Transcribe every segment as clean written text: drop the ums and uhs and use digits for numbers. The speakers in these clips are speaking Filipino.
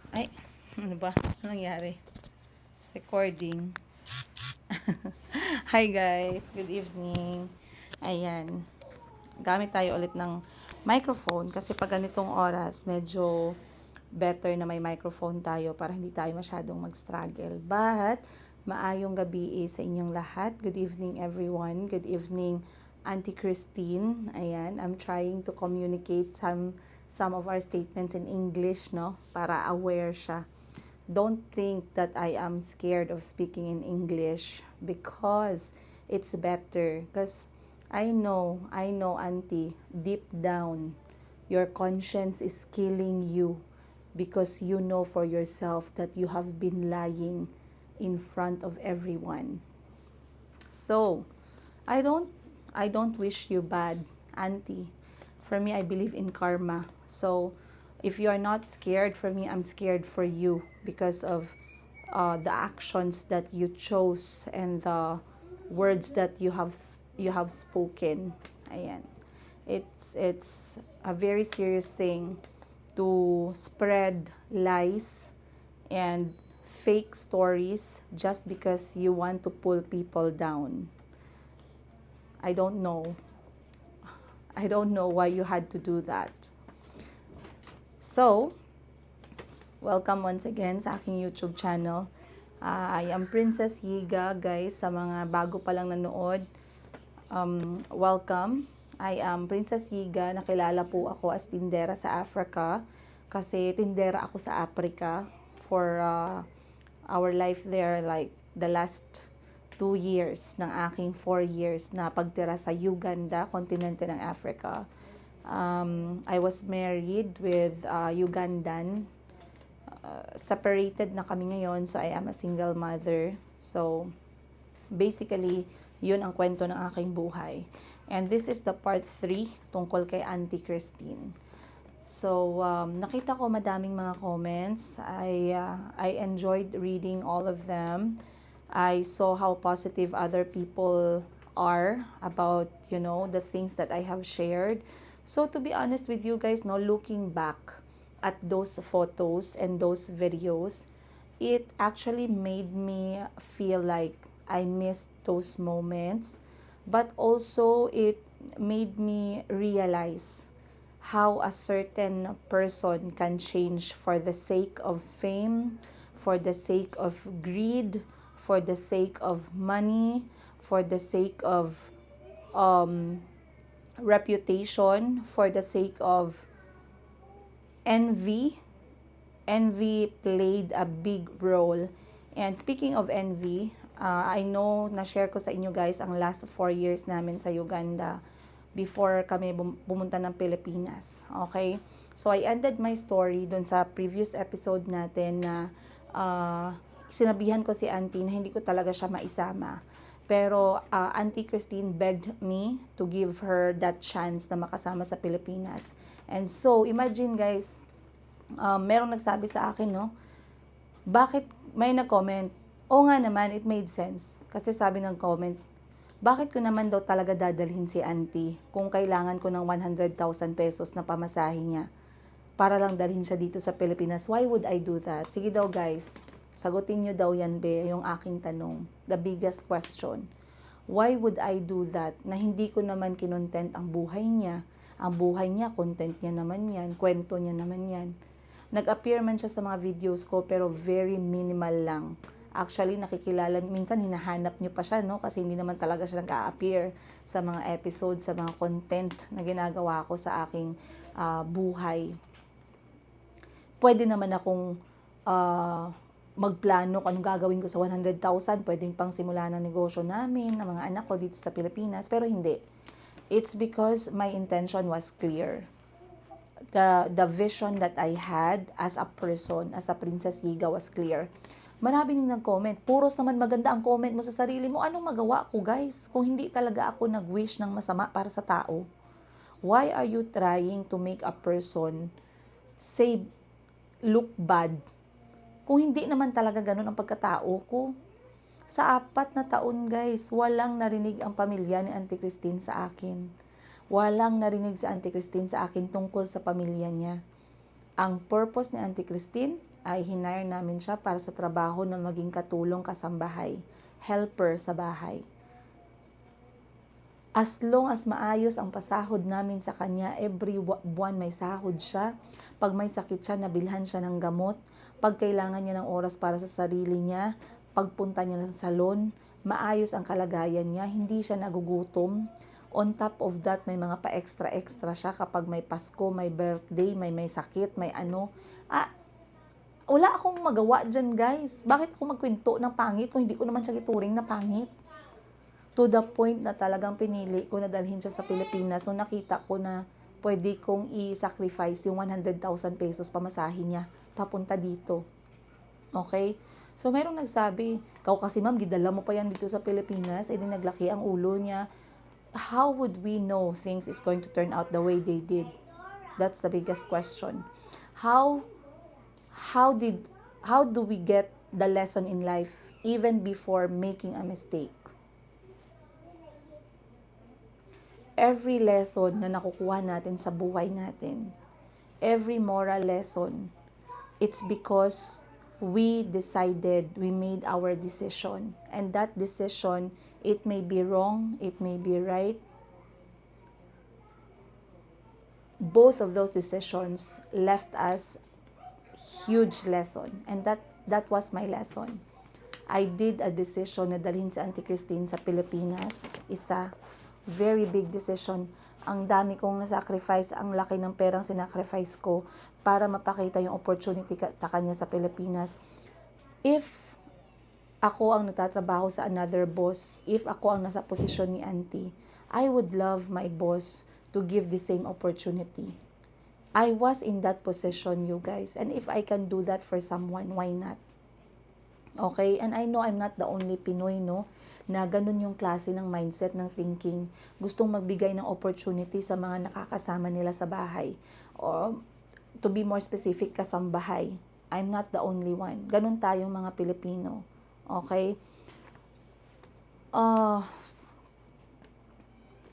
Ay, ano ba? Anong nangyari? Recording. Hi guys, good evening. Ayan, gamit tayo ulit ng microphone kasi pag ganitong oras, medyo better na may microphone tayo para hindi tayo masyadong mag-struggle. But, maayong gabi sa inyong lahat. Good evening everyone. Good evening Auntie Christine. Ayan, I'm trying to communicate some of our statements in English, no? Para aware siya. Don't think that I am scared of speaking in English because it's better. Because I know, Auntie, deep down, your conscience is killing you because you know for yourself that you have been lying in front of everyone. So, I don't I don't wish you bad, Auntie. For me, I believe in karma. So, if you are not scared for me, I'm scared for you because of the actions that you chose and the words that you have spoken. Ayan. It's a very serious thing to spread lies and fake stories just because you want to pull people down. I don't know. I don't know why you had to do that. So, welcome once again sa aking YouTube channel. I am Princess Yiga, guys. Sa mga bago pa lang nanood, welcome. I am Princess Yiga. Nakilala po ako as tindera sa Africa kasi tindera ako sa Africa for our life there, like the last 2 years ng aking 4 years na pagtira sa Uganda, kontinente ng Africa. I was married with Ugandan. Separated na kami ngayon, so I am a single mother. So, basically, yun ang kwento ng aking buhay. And this is the part 3 tungkol kay Auntie Christine. So, nakita ko madaming mga comments. I enjoyed reading all of them. I saw how positive other people are about, the things that I have shared. So, to be honest with you guys, no, looking back at those photos and those videos, it actually made me feel like I missed those moments. But also, it made me realize how a certain person can change for the sake of fame, for the sake of greed, for the sake of money, for the sake of reputation, for the sake of envy. Envy played a big role. And speaking of envy, I know na-share ko sa inyo guys ang last 4 years namin sa Uganda before kami pumunta ng Pilipinas. Okay? So, I ended my story dun sa previous episode natin na sinabihan ko si Auntie na hindi ko talaga siya maisama. Pero Auntie Christine begged me to give her that chance na makasama sa Pilipinas. And so, imagine guys, merong nagsabi sa akin, no? Bakit may nag-comment? Oo nga naman, it made sense. Kasi sabi ng comment, bakit ko naman daw talaga dadalhin si Auntie kung kailangan ko ng 100,000 pesos na pamasahe niya para lang dalhin siya dito sa Pilipinas? Why would I do that? Sige daw guys, sagutin niyo daw yan be, yung aking tanong. The biggest question. Why would I do that na hindi ko naman kinontent ang buhay niya? Ang buhay niya, content niya naman yan, kwento niya naman yan. Nag-appear man siya sa mga videos ko pero very minimal lang. Actually, nakikilala, minsan hinahanap niyo pa siya, no? Kasi hindi naman talaga siya nag-a-appear sa mga episodes, sa mga content na ginagawa ko sa aking buhay. Pwede naman akong magplano kung anong gagawin ko sa 100,000. Pwedeng pang simula ng negosyo namin, ng mga anak ko dito sa Pilipinas. Pero hindi. It's because my intention was clear. The vision that I had as a person, as a Princess Yiga was clear. Marami nang nag-comment. Puros naman maganda ang comment mo sa sarili mo. Anong magawa ko, guys? Kung hindi talaga ako nag-wish ng masama para sa tao. Why are you trying to make a person say, look bad? Kung hindi naman talaga ganun ang pagkatao ko. Sa 4 na taon, guys, walang narinig ang pamilya ni Auntie Christine sa akin. Walang narinig si Auntie Christine sa akin tungkol sa pamilya niya. Ang purpose ni Auntie Christine ay hinire namin siya para sa trabaho na maging katulong kasambahay, helper sa bahay. As long as maayos ang pasahod namin sa kanya, every buwan may sahod siya. Pag may sakit siya, nabilhan siya ng gamot. Pag kailangan niya ng oras para sa sarili niya, pagpunta niya sa salon, maayos ang kalagayan niya, hindi siya nagugutom. On top of that, may mga pa-extra-extra siya kapag may Pasko, may birthday, may sakit, may ano. Wala akong magawa dyan, guys. Bakit ako magkwento ng pangit kung hindi ko naman siya ituring na pangit? To the point na talagang pinili ko na dalhin siya sa Pilipinas. So nakita ko na pwede kong i-sacrifice yung 100,000 pesos pamasahin niya papunta dito. Okay? So merong nagsabi, "Kau kasi ma'am, gidala mo pa yan dito sa Pilipinas, edi naglaki ang ulo niya." How would we know things is going to turn out the way they did? That's the biggest question. How do we get the lesson in life even before making a mistake? Every lesson na nakukuha natin sa buhay natin, every moral lesson, it's because we made our decision. And that decision, it may be wrong, it may be right. Both of those decisions left us huge lesson. And that was my lesson. I did a decision na dalhin si Auntie Christine sa Pilipinas. Isa, very big decision. Ang dami kong nasacrifice, ang laki ng perang sinacrifice ko para mapakita yung opportunity sa kanya sa Pilipinas. If ako ang nagtatrabaho sa another boss, if ako ang nasa posisyon ni Auntie, I would love my boss to give the same opportunity. I was in that position, you guys. And if I can do that for someone, why not? Okay? And I know I'm not the only Pinoy, no? Na ganun yung klase ng mindset ng thinking. Gustong magbigay ng opportunity sa mga nakakasama nila sa bahay. Or, to be more specific, kasambahay. I'm not the only one. Ganun tayong mga Pilipino. Okay?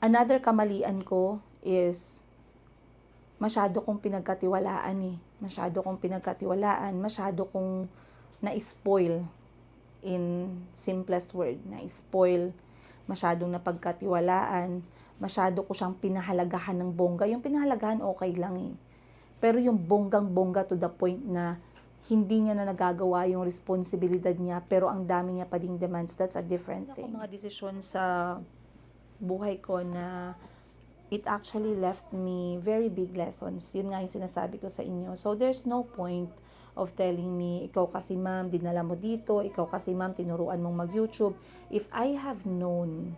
Another kamalian ko is masyado kong pinagkatiwalaan eh. Masyado kong na-spoil. In simplest word, na-spoil, masyadong napagkatiwalaan, masyado ko siyang pinahalagahan ng bongga. Yung pinahalagahan okay lang eh. Pero yung bonggang-bongga to the point na hindi niya na nagagawa yung responsibilidad niya, pero ang dami niya pa ding demands, that's a different thing. Mga desisyon sa buhay ko na it actually left me very big lessons. Yun nga yung sinasabi ko sa inyo. So there's no point of telling me, ikaw kasi ma'am, dinala mo dito, ikaw kasi ma'am, tinuruan mong mag-YouTube. If I have known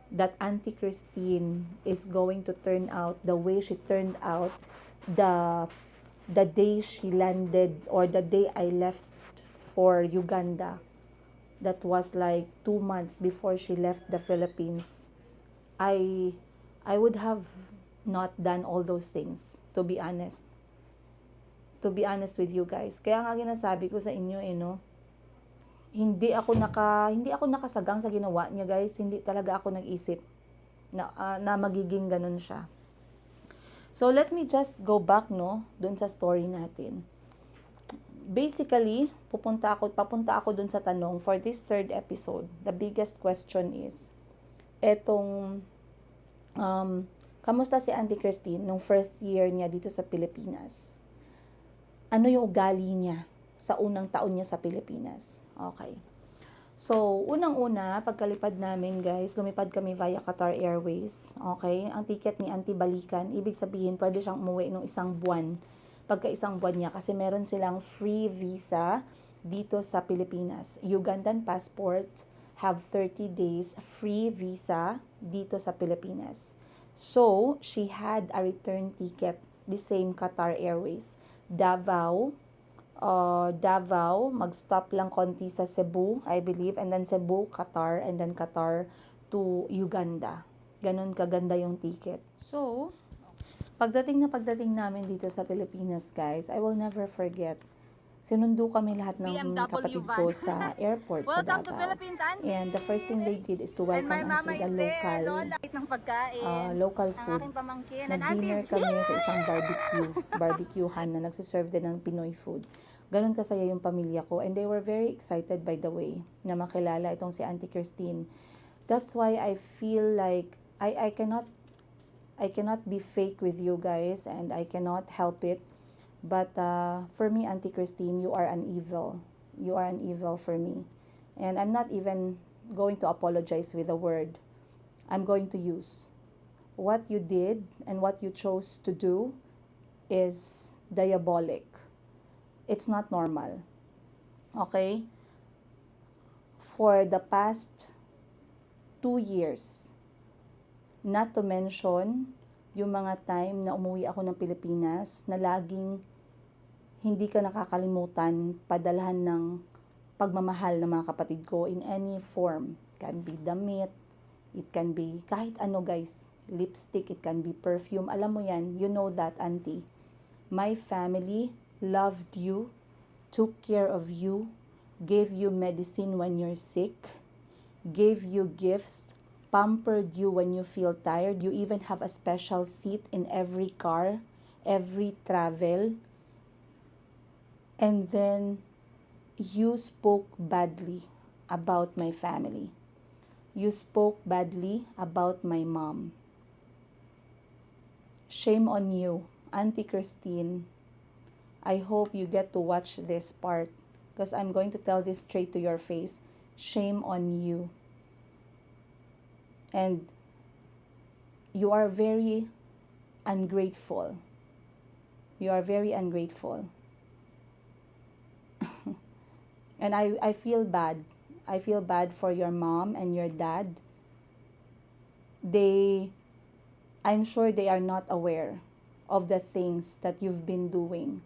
that Auntie Christine is going to turn out the way she turned out the day she landed or the day I left for Uganda, that was like 2 months before she left the Philippines, I would have not done all those things, to be honest. To be honest with you guys. Kaya nga ginasabi ko sa inyo, no? Hindi ako nakasagang sa ginawa niya, guys. Hindi talaga ako nag-isip na magiging ganun siya. So let me just go back, no, dun sa story natin. Basically, papunta ako dun sa tanong for this third episode. The biggest question is kamusta si Auntie Christine nung first year niya dito sa Pilipinas? Ano yung ugali niya sa unang taon niya sa Pilipinas? Okay. So, unang-una, pagkalipad namin, guys, lumipad kami via Qatar Airways. Okay? Ang ticket ni Auntie balikan, ibig sabihin, pwede siyang umuwi nung 1 buwan. Pagka 1 buwan niya, kasi meron silang free visa dito sa Pilipinas. Ugandan passport, have 30 days free visa dito sa Pilipinas. So, she had a return ticket, the same Qatar Airways. Davao, mag-stop lang konti sa Cebu, I believe, and then Cebu, Qatar, and then Qatar to Uganda. Ganon kaganda yung ticket. So, pagdating namin dito sa Pilipinas, guys, I will never forget. Sinundo kami lahat ng BMW kapatid van. ko sa airport sa Welcome to Davao. Philippines, Auntie! And the first thing they did is to And my welcome us mama with a is there, local Lola. Ng pagkain. local Ang food. aking pamangkin. And Nag-dinner Auntie is kami here! sa isang barbecuehan na nagsiserve din ng Pinoy food. Ganun kasaya yung pamilya ko. And they were very excited, by the way, na makilala itong si Auntie Christine. That's why I feel like I cannot be fake with you guys, and I cannot help it. But for me, Auntie Christine, you are an evil. You are an evil for me. And I'm not even going to apologize with a word. I'm going to use. What you did and what you chose to do is diabolic. It's not normal. Okay? For the past 2 years, not to mention yung mga time na umuwi ako ng Pilipinas na laging hindi ka nakakalimutan padalhan ng pagmamahal ng mga kapatid ko in any form. It can be damit, it can be kahit ano guys, lipstick, it can be perfume. Alam mo yan, you know that, Auntie. My family loved you, took care of you, gave you medicine when you're sick, gave you gifts, pampered you when you feel tired. You even have a special seat in every car, every travel. And then you spoke badly about my family. You spoke badly about my mom. Shame on you, Auntie Christine. I hope you get to watch this part because I'm going to tell this straight to your face. Shame on you. And you are very ungrateful. You are very ungrateful. And I feel bad. I feel bad for your mom and your dad. I'm sure they are not aware of the things that you've been doing.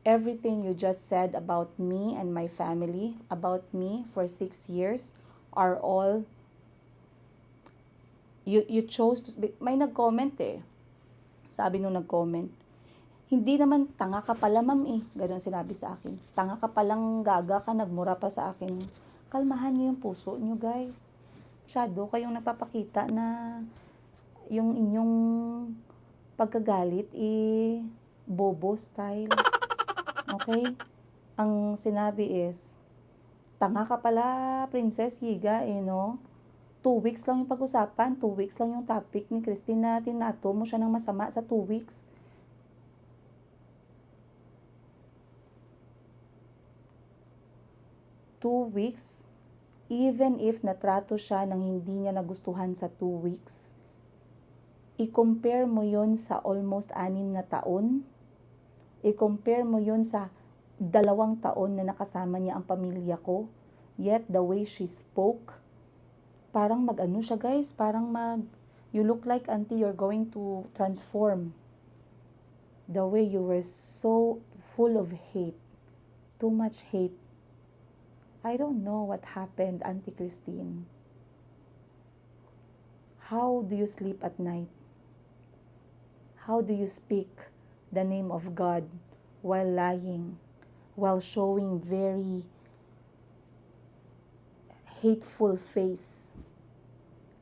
Everything you just said about me and my family, about me for 6 years, are all, you chose to, may nag-comment eh. Sabi nung nag-comment, hindi naman tanga ka pala ma'am eh. Ganun sinabi sa akin. Tanga ka palang gaga ka, nagmura pa sa akin. Kalmahan niyo yung puso niyo guys. Masyado kayong nagpapakita na yung inyong pagkagalit bobo style. Okay? Ang sinabi is, tanga ka pala, Princess Yiga, no? 2 weeks lang yung pag-usapan, 2 weeks lang yung topic ni Christine na tinato mo siya ng masama sa 2 weeks. Two weeks, even if natrato siya ng hindi niya nagustuhan sa 2 weeks, i-compare mo yon sa almost 6 na taon, i-compare mo yon sa 2 taon na nakasama niya ang pamilya ko, yet the way she spoke, parang mag-ano siya guys, parang you look like Auntie, you're going to transform. The way you were so full of hate, too much hate. I don't know what happened, Auntie Christine. How do you sleep at night? How do you speak the name of God while lying, while showing very hateful face?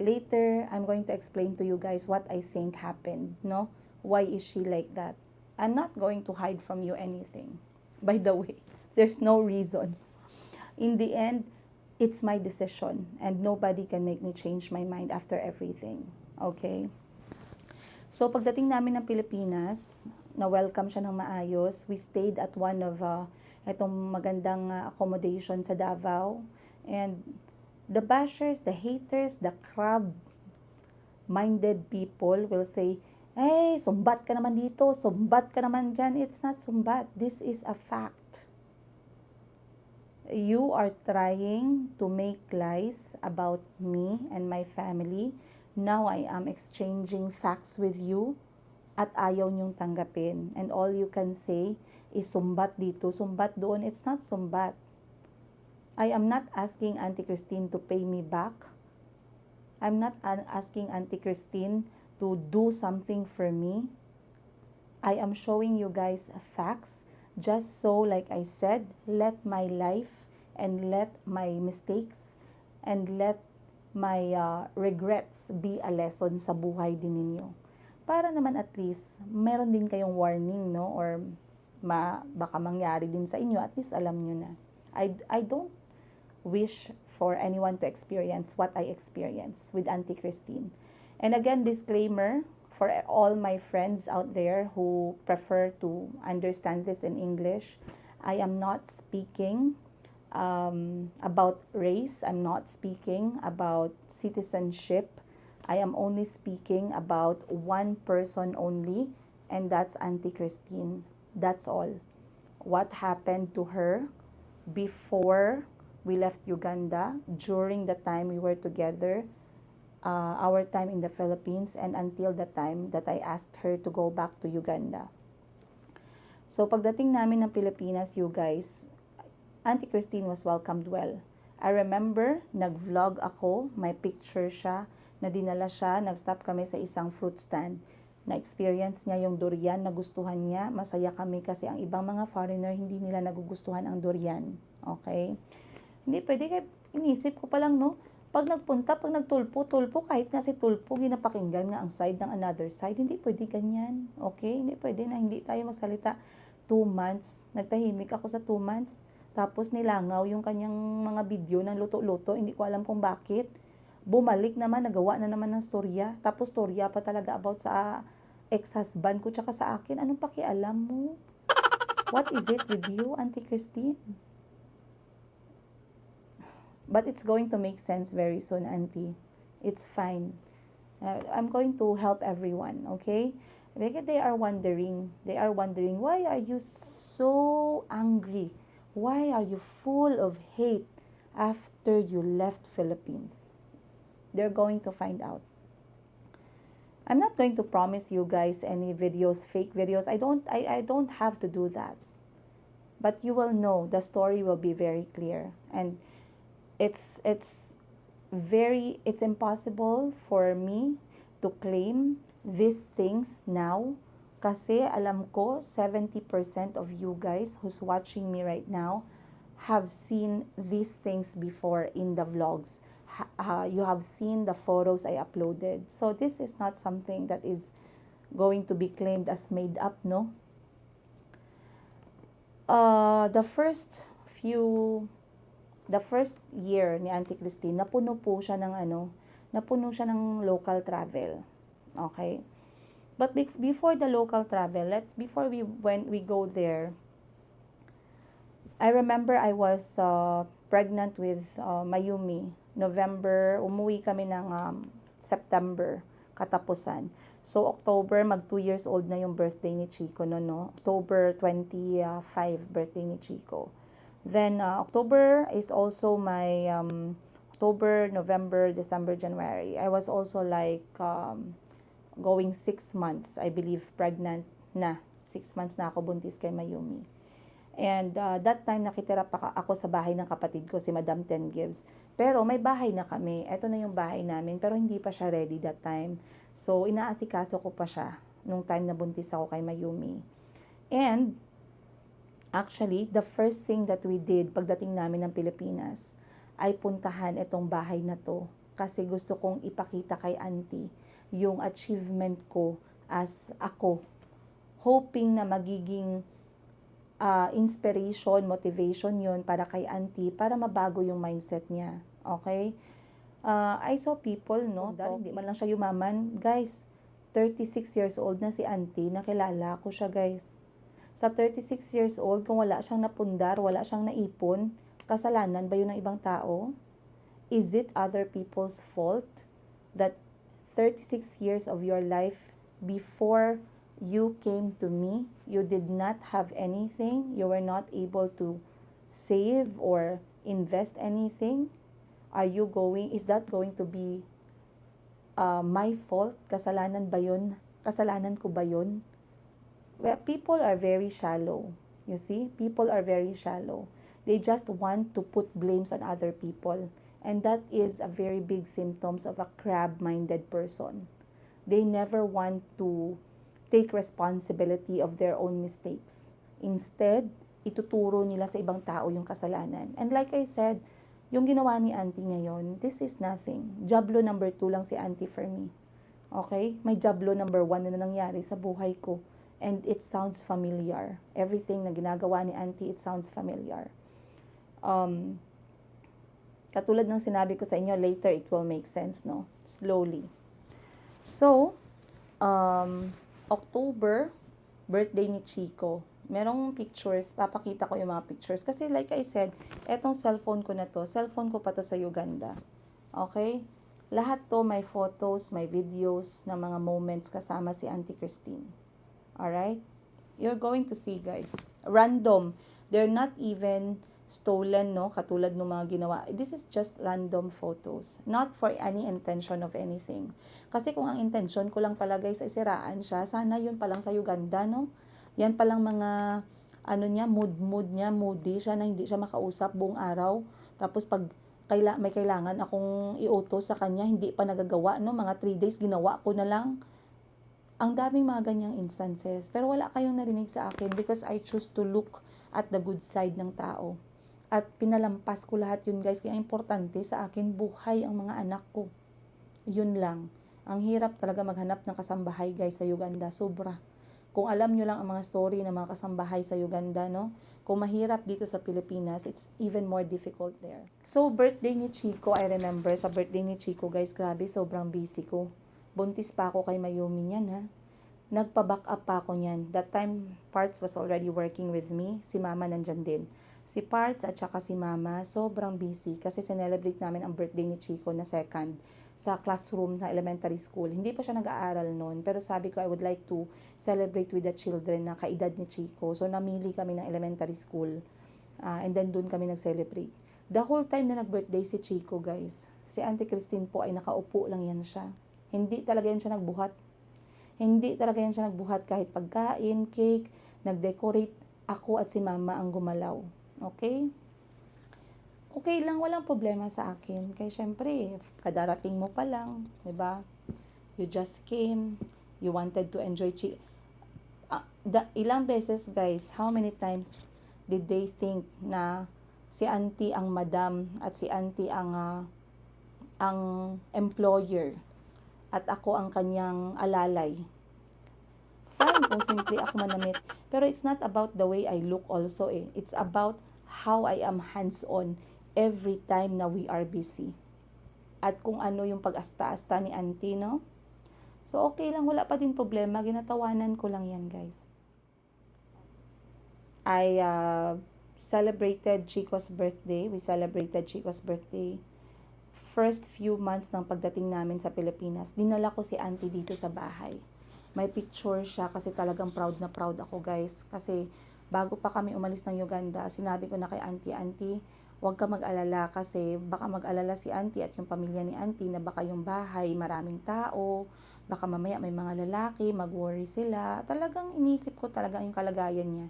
Later, I'm going to explain to you guys what I think happened, no? Why is she like that? I'm not going to hide from you anything. By the way, there's no reason. In the end, it's my decision and nobody can make me change my mind after everything. Okay? So, pagdating namin ng Pilipinas, na-welcome siya ng maayos. We stayed at one of itong magandang accommodation sa Davao. And the bashers, the haters, the crab-minded people will say, hey, sumbat ka naman dito, sumbat ka naman dyan. It's not sumbat. This is a fact. You are trying to make lies about me and my family. Now I am exchanging facts with you at ayaw niyong tanggapin. And all you can say is sumbat dito, sumbat doon. It's not sumbat. I am not asking Auntie Christine to pay me back. I'm not asking Auntie Christine to do something for me. I am showing you guys facts just so, like I said, let my life and let my mistakes and let my regrets be a lesson sa buhay din ninyo. Para naman at least, meron din kayong warning, no? Or baka mangyari din sa inyo, at least alam nyo na. I don't wish for anyone to experience what I experienced with Auntie Christine. And again, disclaimer, for all my friends out there who prefer to understand this in English, I am not speaking about race. I'm not speaking about citizenship. I am only speaking about one person only, and that's Auntie Christine. That's all. What happened to her before we left Uganda, during the time we were together, our time in the Philippines, and until the time that I asked her to go back to Uganda. So pagdating namin ng Pilipinas, you guys, Auntie Christine was welcomed well. I remember, nag-vlog ako, may picture siya, na dinala siya, nag-stop kami sa isang fruit stand. Na-experience niya yung durian, nagustuhan niya, masaya kami kasi ang ibang mga foreigner, hindi nila nagugustuhan ang durian. Okay? Hindi pwede, kaya inisip ko pa lang, no? Pag nagtulpo, kahit nga si tulpo, ginapakinggan nga ang side ng another side, hindi pwede ganyan. Okay? Hindi pwede na hindi tayo magsalita. 2 months, nagtahimik ako sa 2 months, tapos nilangaw yung kanyang mga video ng luto-luto, hindi ko alam kung bakit. Bumalik naman, nagawa na naman ng storya, tapos storya pa talaga about sa ex-husband ko tsaka sa akin. Anong pakialam mo? What is it with you, Auntie Christine? But it's going to make sense very soon, Auntie. It's fine. I'm going to help everyone, okay? Because they are wondering, why are you so angry? Why are you full of hate after you left Philippines? They're going to find out. I'm not going to promise you guys any videos, fake videos. I don't have to do that. But you will know, the story will be very clear. And it's impossible for me to claim these things now kasi alam ko 70% of you guys who's watching me right now have seen these things before in the vlogs. You have seen the photos I uploaded. So this is not something that is going to be claimed as made up, no? The first year ni Auntie Christine, napuno siya ng local travel. Okay? But before the local travel, before we go there, I remember I was pregnant with Mayumi. November, umuwi kami ng September, katapusan. So, October, 2 years old na yung birthday ni Chico, no? October 25, birthday ni Chico. Then, October is also my, October, November, December, January. I was also like, going 6 months, I believe, pregnant na. 6 months na ako buntis kay Mayumi. And that time, nakitira pa ako sa bahay ng kapatid ko, si Madam Ten Gives. Pero may bahay na kami. Ito na yung bahay namin, pero hindi pa siya ready that time. So, inaasikaso ko pa siya nung time na buntis ako kay Mayumi. And, actually, the first thing that we did pagdating namin ng Pilipinas, ay puntahan itong bahay na to. Kasi gusto kong ipakita kay Auntie yung achievement ko as ako. Hoping na magiging inspiration, motivation yon para kay Auntie, para mabago yung mindset niya. Okay? I saw people, no? Dahil hindi man lang siya yumaman. Guys, 36 years old na si Auntie, nakilala ko siya, guys. Sa 36 years old, kung wala siyang napundar, wala siyang naipon, kasalanan ba yun ng ibang tao? Is it other people's fault that 36 years of your life before you came to me, you did not have anything, you were not able to save or invest anything? Is that going to be my fault? Kasalanan ba yun? Kasalanan ko ba yun? Well, people are very shallow. You see? People are very shallow. They just want to put blames on other people. And that is a very big symptoms of a crab-minded person. They never want to take responsibility of their own mistakes. Instead, ituturo nila sa ibang tao yung kasalanan. And like I said, yung ginawa ni auntie ngayon, this is nothing. Jablo number 2 lang si auntie for me. Okay? May jablo number 1 na nangyari sa buhay ko. And it sounds familiar. Everything na ginagawa ni auntie, it sounds familiar. Katulad ng sinabi ko sa inyo, later it will make sense, no? Slowly. So, October, birthday ni Chico. Merong pictures, papakita ko yung mga pictures. Kasi like I said, etong cellphone ko na to, cellphone ko pa to sa Uganda. Okay? Lahat to may photos, may videos ng mga moments kasama si Auntie Christine. Alright? You're going to see, guys. Random. They're not even stolen, no? Katulad ng mga ginawa. This is just random photos. Not for any intention of anything. Kasi kung ang intention ko lang pala, guys, ay siraan siya, sana yun palang sa Uganda, no? Yan palang mga, mood niya, moody siya na hindi siya makausap buong araw. Tapos pag may kailangan akong i-utos sa kanya, hindi pa nagagawa, no? Mga 3 days, ginawa ko na lang. Ang daming mga ganyang instances. Pero wala kayong narinig sa akin because I choose to look at the good side ng tao. At pinalampas ko lahat yun, guys. Kaya importante sa akin, buhay ang mga anak ko. Yun lang. Ang hirap talaga maghanap ng kasambahay, guys, sa Uganda. Sobra. Kung alam nyo lang ang mga story ng mga kasambahay sa Uganda, no? Kung mahirap dito sa Pilipinas, it's even more difficult there. So, birthday ni Chico, I remember, sa birthday ni Chico, guys, grabe, sobrang busy ko. Buntis pa ako kay Mayumi niyan, ha? Nagpa-back up pa ako niyan. That time, Parts was already working with me. Si Mama nandyan din. Si Parts at saka si Mama, sobrang busy kasi sinelebrate namin ang birthday ni Chico na second sa classroom na elementary school. Hindi pa siya nag-aaral noon, pero sabi ko I would like to celebrate with the children na kaedad ni Chico. So namili kami ng elementary school and then doon kami nag-celebrate. The whole time na nag-birthday si Chico, guys, si Auntie Christine po ay nakaupo lang yan siya. Hindi talaga yan siya nagbuhat. Hindi talaga yan siya nagbuhat kahit pagkain, cake, nag-decorate. Ako at si Mama ang gumalaw. Okay? Okay lang, walang problema sa akin. Kaya syempre, kadarating mo pa lang, 'di ba? You just came, you wanted to enjoy ilang beses, guys, how many times did they think na si auntie ang madam at si auntie ang employer at ako ang kanyang alalay. Fine kung simple ako manamit. Pero it's not about the way I look also eh. It's about how I am hands-on every time na we are busy. At kung ano yung pag-asta-asta ni auntie, no? So, okay lang. Wala pa din problema. Ginatawanan ko lang yan, guys. I celebrated Chico's birthday. We celebrated Chico's birthday. First few months ng pagdating namin sa Pilipinas, dinala ko si auntie dito sa bahay. May picture siya kasi talagang proud na proud ako, guys. Kasi bago pa kami umalis ng Uganda, sinabi ko na kay auntie, huwag ka mag-alala kasi baka mag-alala si auntie at yung pamilya ni auntie na baka yung bahay maraming tao, baka mamaya may mga lalaki, mag-worry sila. Talagang inisip ko talaga yung kalagayan niya.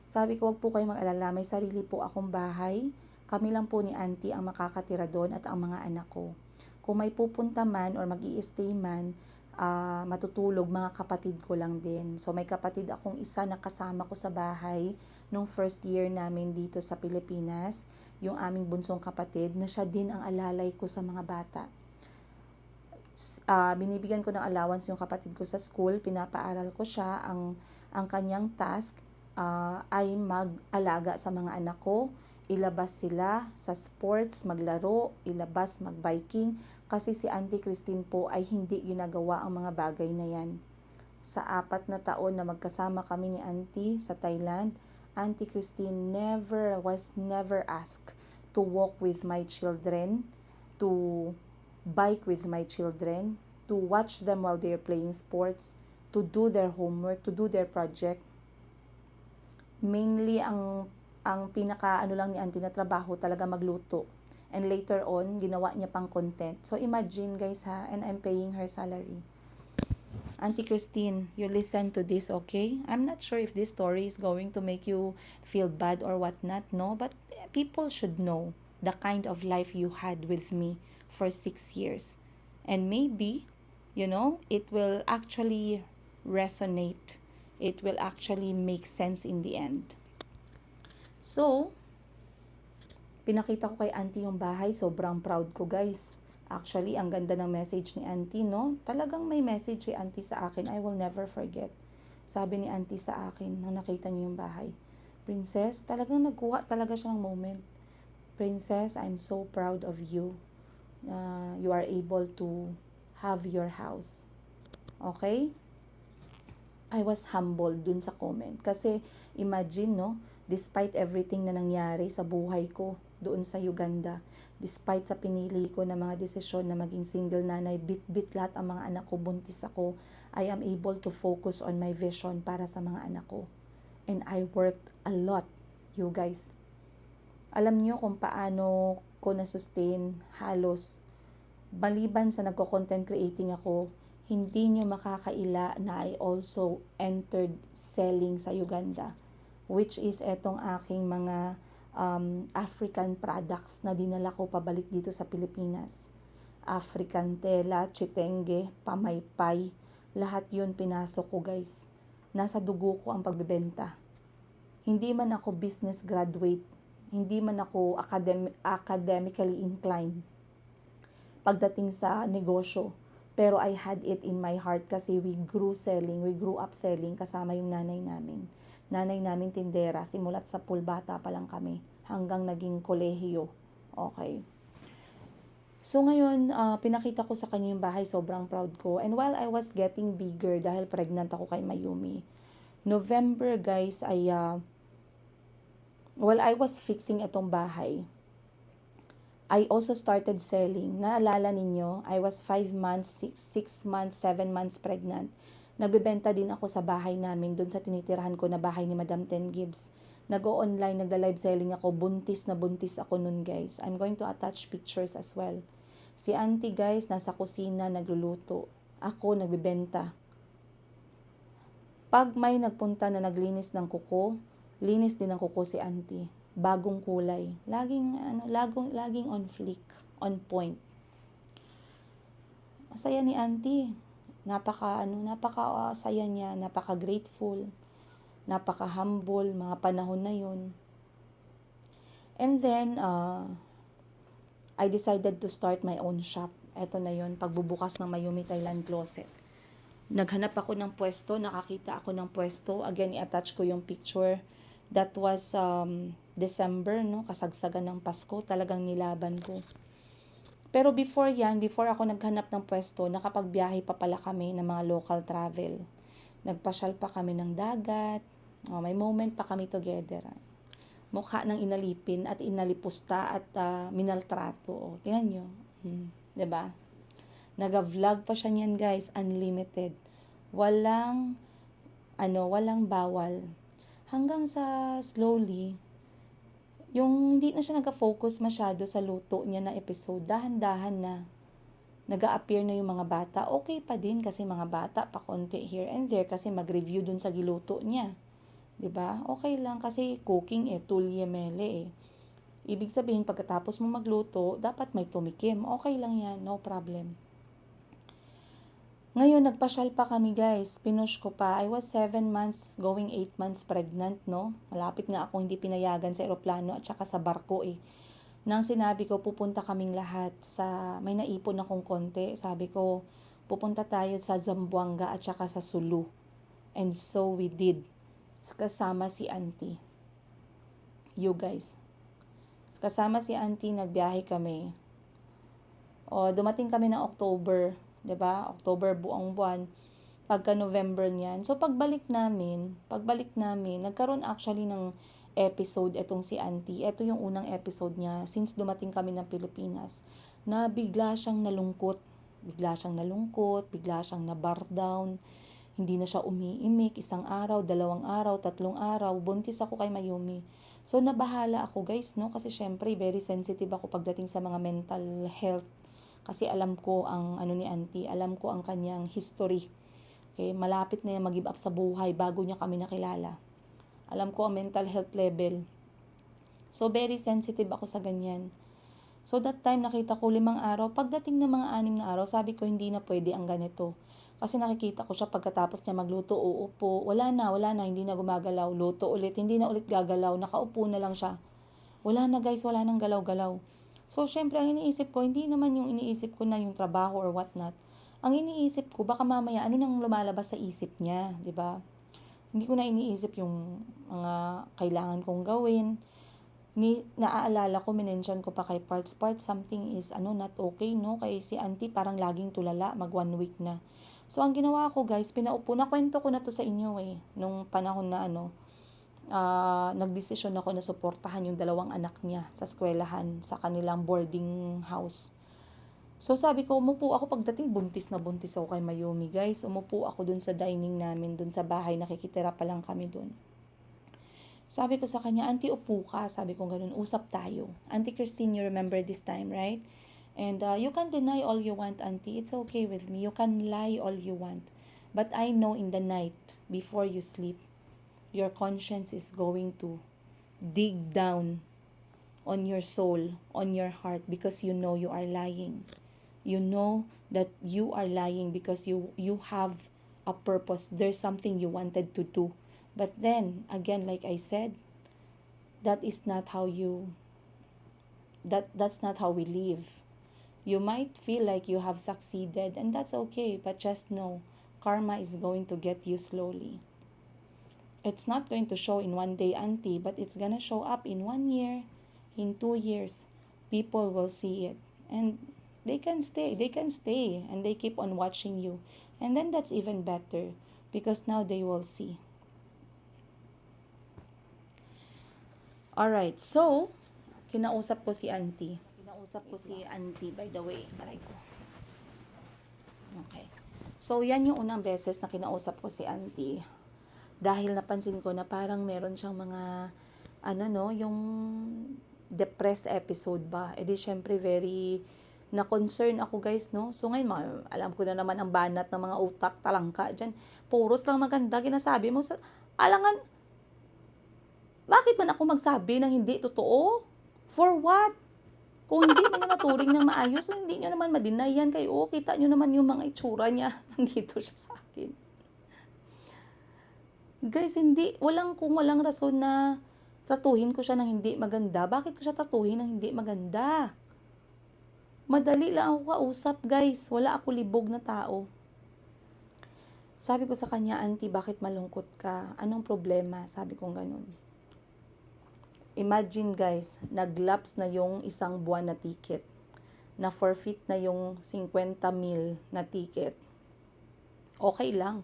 Sabi ko, huwag po kayo mag-alala, may sarili po akong bahay. Kami lang po ni auntie ang makakatira doon at ang mga anak ko. Kung may pupunta man or mag-i-stay man, matutulog, mga kapatid ko lang din. So, may kapatid akong isa na kasama ko sa bahay nung first year namin dito sa Pilipinas. Yung aming bunsong kapatid na siya din ang alalay ko sa mga bata. Binibigyan ko ng allowance yung kapatid ko sa school, pinapaaral ko siya. Ang kanyang task ay mag-alaga sa mga anak ko, ilabas sila sa sports, maglaro, ilabas, mag-biking, kasi si Auntie Christine po ay hindi ginagawa ang mga bagay na yan. Sa 4 na taon na magkasama kami ni Auntie sa Thailand, Auntie Christine was never asked to walk with my children, to bike with my children, to watch them while they're playing sports, to do their homework, to do their project. Mainly, ang pinaka lang ni auntie na trabaho talaga magluto. And later on, ginawa niya pang content. So imagine, guys, ha, and I'm paying her salary. Auntie Christine, you listen to this, okay? I'm not sure if this story is going to make you feel bad or whatnot, no? But people should know the kind of life you had with me for 6 years. And maybe, it will actually resonate. It will actually make sense in the end. So, pinakita ko kay auntie yung bahay. Sobrang proud ko, guys. Actually, ang ganda ng message ni auntie, no? Talagang may message si auntie sa akin. I will never forget. Sabi ni auntie sa akin nung nakita niyo yung bahay. Princess, talagang nagkuha talaga siya ng moment. Princess, I'm so proud of you. You are able to have your house. Okay? I was humbled dun sa comment. Kasi, imagine, no? Despite everything na nangyari sa buhay ko doon sa Uganda, despite sa pinili ko na mga desisyon na maging single nanay, bit-bit lahat ang mga anak ko, buntis ako, I am able to focus on my vision para sa mga anak ko. And I worked a lot, you guys. Alam niyo kung paano ko na-sustain halos maliban sa nagko-content creating ako, hindi nyo makakaila na I also entered selling sa Uganda, which is etong aking mga African products na dinala ko pabalik dito sa Pilipinas. African tela, chitenge, pamaypay, lahat yun pinasok ko, guys. Nasa dugo ko ang pagbebenta. Hindi man ako business graduate, hindi man ako academically inclined pagdating sa negosyo. Pero I had it in my heart kasi we grew up selling kasama yung nanay namin. Nanay namin tindera, simulat sa pulbata pa lang kami hanggang naging kolehiyo. Okay. So ngayon, pinakita ko sa kanya yung bahay, sobrang proud ko. And while I was getting bigger, dahil pregnant ako kay Mayumi, November, guys, while I was fixing itong bahay, I also started selling. Naalala ninyo, I was 5 months, 6 months, 7 months pregnant. Nagbebenta din ako sa bahay namin, doon sa tinitirahan ko na bahay ni Madam Ten Gibbs. Nag-o-online, nagla-live selling ako, buntis na buntis ako nun, guys. I'm going to attach pictures as well. Si auntie, guys, nasa kusina, nagluluto. Ako, nagbebenta. Pag may nagpunta na naglinis ng kuko, linis din ng kuko si auntie. Bagong kulay. Laging on flick, on point. Masaya ni auntie. Napaka saya niya, napaka grateful, napaka humble, mga panahon na yun. And then, I decided to start my own shop. Eto na yun, pagbubukas ng Mayumi Thailand Closet. Naghanap ako ng pwesto, nakakita ako ng pwesto. Again, i-attach ko yung picture. That was December, no? Kasagsagan ng Pasko. Talagang nilaban ko. Pero before ako naghanap ng pwesto, nakapagbiyahe pa pala kami ng mga local travel. Nagpasyal pa kami ng dagat. May moment pa kami together. Mukha ng inalipin at inalipusta at minaltrato. Tingnan nyo. 'Di ba? Naga-vlog pa siya niyan, guys, unlimited. Walang bawal. Hanggang sa slowly, yung hindi na siya nag-focus masyado sa luto niya na episode, dahan-dahan na nag-a-appear na yung mga bata. Okay pa din kasi mga bata pa konti here and there kasi mag-review dun sa giluto niya. 'Di ba? Okay lang kasi cooking tulye mele. Ibig sabihin pagkatapos mo magluto, dapat may tumikim. Okay lang 'yan, no problem. Ngayon, nagpasyal pa kami, guys. Pinush ko pa. I was 7 months, going 8 months pregnant, no? Malapit nga ako hindi pinayagan sa eroplano at saka sa barko Nang sinabi ko, pupunta kaming lahat may naipon akong konti. Sabi ko, pupunta tayo sa Zamboanga at saka sa Sulu. And so we did. Kasama si auntie. You guys. Kasama si auntie, nagbiyahe kami. Dumating kami ng October. 'Di ba? October buong buwan, pagka November niyan. So pagbalik namin, nagkaroon actually ng episode etong si auntie. Ito yung unang episode niya since dumating kami ng Pilipinas, na bigla siyang nalungkot, bigla siyang na-bar down. Hindi na siya umiimik, 1 araw, 2 araw, 3 araw, buntis ako kay Mayumi. So nabahala ako, guys, no? Kasi syempre very sensitive ako pagdating sa mga mental health. Kasi alam ko ang ni auntie, alam ko ang kanyang history. Okay, malapit na niya mag-give up sa buhay bago niya kami nakilala. Alam ko ang mental health level. So very sensitive ako sa ganyan. So that time nakita ko 5 araw, pagdating ng mga 6 na araw, sabi ko hindi na pwede ang ganito. Kasi nakikita ko siya pagkatapos niya magluto, uupo, wala na, hindi na gumagalaw, luto ulit, hindi na ulit gagalaw, nakaupo na lang siya. Wala na guys, wala nang galaw-galaw. So, syempre, ang iniisip ko, hindi naman yung iniisip ko na yung trabaho or whatnot. Ang iniisip ko, baka mamaya, ano nang lumalabas sa isip niya, di ba? Hindi ko na iniisip yung mga kailangan kong gawin. Naaalala ko, minention ko pa kay Parts, something is, not okay, no? Kay si auntie, parang laging tulala, mag 1 week na. So, ang ginawa ko, guys, pinaupo, nakwento ko na to sa inyo, nung panahon na, nagdesisyon ako na suportahan yung 2 anak niya sa eskwelahan, sa kanilang boarding house. So, sabi ko, umupo ako pagdating, buntis na buntis ako kay Mayumi, guys. Umupo ako dun sa dining namin, dun sa bahay, nakikitira pa lang kami dun. Sabi ko sa kanya, Auntie, upo ka. Sabi ko ganun, usap tayo. Auntie Christine, you remember this time, right? And you can deny all you want, Auntie. It's okay with me. You can lie all you want. But I know in the night, before you sleep, your conscience is going to dig down on your soul, on your heart, because you know you are lying. You know that you are lying because you have a purpose. There's something you wanted to do. But then, again, like I said, that's not how we live. You might feel like you have succeeded, and that's okay, but just know, karma is going to get you slowly. It's not going to show in 1 day, Auntie, but it's gonna show up in 1 year, in 2 years. People will see it, and they can stay, and they keep on watching you. And then that's even better, because now they will see. Alright, so, kinausap ko si Auntie. By the way. Aray ko. Okay. So, yan yung unang beses na kinausap ko si Auntie. Dahil napansin ko na parang meron siyang mga, yung depressed episode ba. E di syempre very na-concern ako, guys, no? So, ngayon, alam ko na naman ang banat ng mga utak, talangka dyan. Puros lang maganda, ginasabi mo sa, alangan, bakit man ako magsabi ng hindi totoo? For what? Kung hindi mo na naturing ng maayos, hindi nyo naman ma-deny yan kayo. Kita nyo naman yung mga itsura niya. Nandito siya sa akin. Guys, kung walang rason na tratuhin ko siya ng hindi maganda. Bakit ko siya tratuhin ng hindi maganda? Madali lang ako kausap, guys. Wala ako libog na tao. Sabi ko sa kanya, Auntie, bakit malungkot ka? Anong problema? Sabi kong ganun. Imagine, guys, naglaps na yung 1 buwan na ticket. Na forfeit na yung 50,000 na ticket. Okay lang.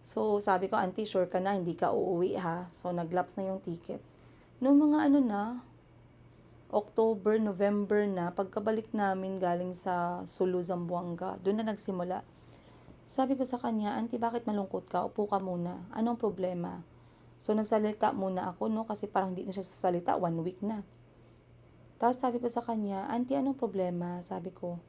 So, sabi ko, Auntie, sure ka na, hindi ka uuwi, ha? So, naglaps na yung ticket. Noong mga October, November na, pagkabalik namin galing sa Sulu, Zamboanga, doon na nagsimula. Sabi ko sa kanya, Auntie, bakit malungkot ka? Upo ka muna. Anong problema? So, nagsalita muna ako, no? Kasi parang hindi na siya sasalita, 1 week na. Tapos sabi ko sa kanya, Auntie, anong problema? Sabi ko,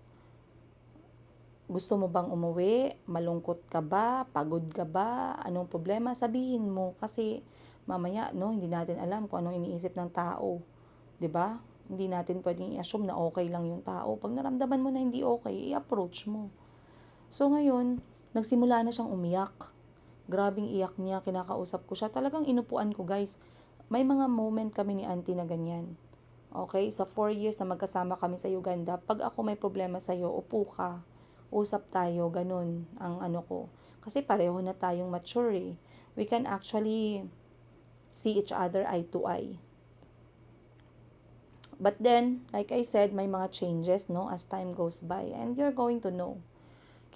gusto mo bang umuwi? Malungkot ka ba? Pagod ka ba? Anong problema? Sabihin mo. Kasi mamaya, no, hindi natin alam kung anong iniisip ng tao. 'Di ba? Hindi natin pwedeng i-assume na okay lang yung tao. Pag naramdaman mo na hindi okay, i-approach mo. So ngayon, nagsimula na siyang umiyak. Grabing iyak niya, kinakausap ko siya. Talagang inupuan ko, guys. May mga moment kami ni Auntie na ganyan. Okay? Sa 4 years na magkasama kami sa Uganda, pag ako may problema sa'yo, upo ka. Usap tayo, ganun ang ko. Kasi pareho na tayong mature, eh. We can actually see each other eye to eye. But then, like I said, may mga changes, no, as time goes by. And you're going to know.